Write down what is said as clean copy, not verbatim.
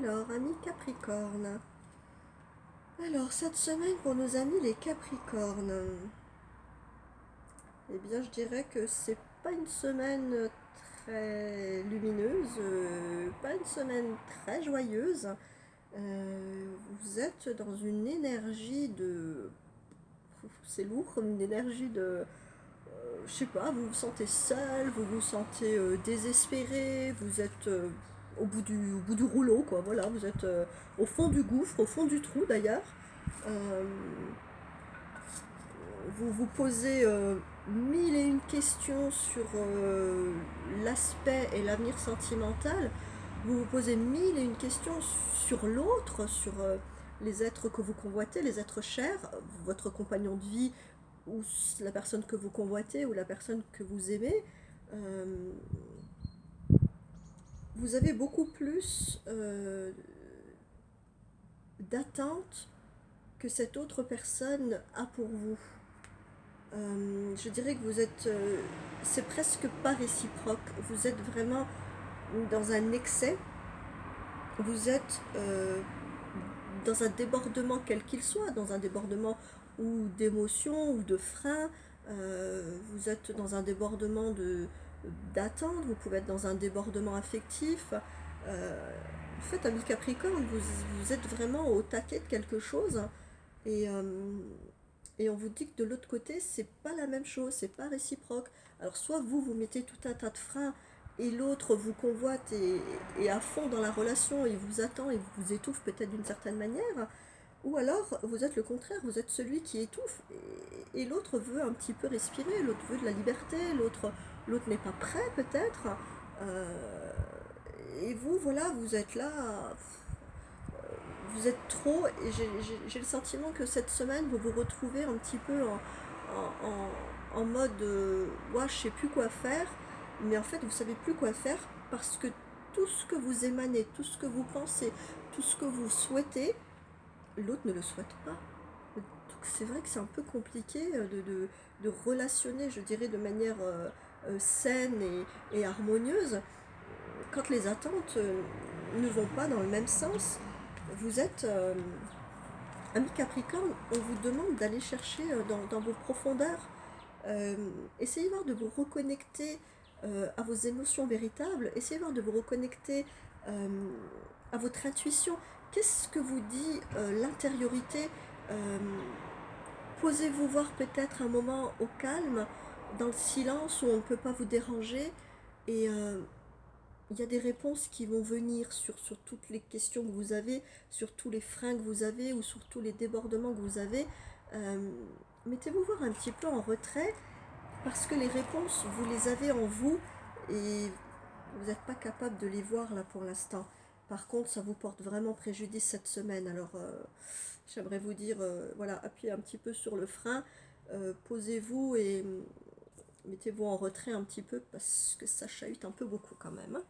Alors, amis Capricorne. Alors, cette semaine pour nos amis les Capricornes. Eh bien, je dirais que c'est pas une semaine très lumineuse, pas une semaine très joyeuse. Vous êtes dans une énergie de... C'est lourd comme une énergie de... je sais pas, vous vous sentez seul, vous vous sentez désespéré, vous êtes au bout du rouleau, quoi. Voilà, vous êtes au fond du gouffre, au fond du trou d'ailleurs. Euh, vous vous posez mille et une questions sur l'aspect et l'avenir sentimental. Vous vous posez mille et une questions sur l'autre, sur les êtres que vous convoitez, les êtres chers, votre compagnon de vie, ou la personne que vous convoitez, ou la personne que vous aimez. Euh, vous avez beaucoup plus d'attentes que cette autre personne a pour vous. Je dirais que vous êtes... c'est presque pas réciproque. Vous êtes vraiment dans un excès. Vous êtes dans un débordement quel qu'il soit, dans un débordement ou d'émotions ou de freins. Vous êtes dans un débordement d'attente, vous pouvez être dans un débordement affectif. En fait, ami Capricorne, vous êtes vraiment au taquet de quelque chose et, et on vous dit que de l'autre côté, c'est pas la même chose, c'est pas réciproque. Alors, soit vous mettez tout un tas de freins et l'autre vous convoite et à fond dans la relation et vous attend et vous étouffe peut-être d'une certaine manière, ou alors vous êtes le contraire, vous êtes celui qui étouffe et l'autre veut un petit peu respirer, l'autre veut de la liberté, l'autre n'est pas prêt peut-être. Euh, et vous, voilà, vous êtes là, vous êtes trop, et j'ai le sentiment que cette semaine, vous vous retrouvez un petit peu en mode ouais, je sais plus quoi faire, mais en fait, vous savez plus quoi faire parce que tout ce que vous émanez, tout ce que vous pensez, tout ce que vous souhaitez, l'autre ne le souhaite pas. Donc c'est vrai que c'est un peu compliqué de relationner, je dirais, de manière saine et harmonieuse quand les attentes ne vont pas dans le même sens. Vous êtes ami Capricorne, on vous demande d'aller chercher dans vos profondeurs. Euh, Essayez voir de vous reconnecter à vos émotions véritables. Essayez voir de vous reconnecter euh, à votre intuition. Qu'est-ce que vous dit l'intériorité? Euh, Posez-vous voir peut-être un moment au calme, dans le silence où on ne peut pas vous déranger. Et il y a des réponses qui vont venir sur toutes les questions que vous avez, sur tous les freins que vous avez ou sur tous les débordements que vous avez. Euh, Mettez-vous voir un petit peu en retrait parce que les réponses, vous les avez en vous et vous n'êtes pas capable de les voir là pour l'instant. Par contre, ça vous porte vraiment préjudice cette semaine. Alors, j'aimerais vous dire, voilà, appuyez un petit peu sur le frein, posez-vous et mettez-vous en retrait un petit peu parce que ça chahute un peu beaucoup quand même, hein.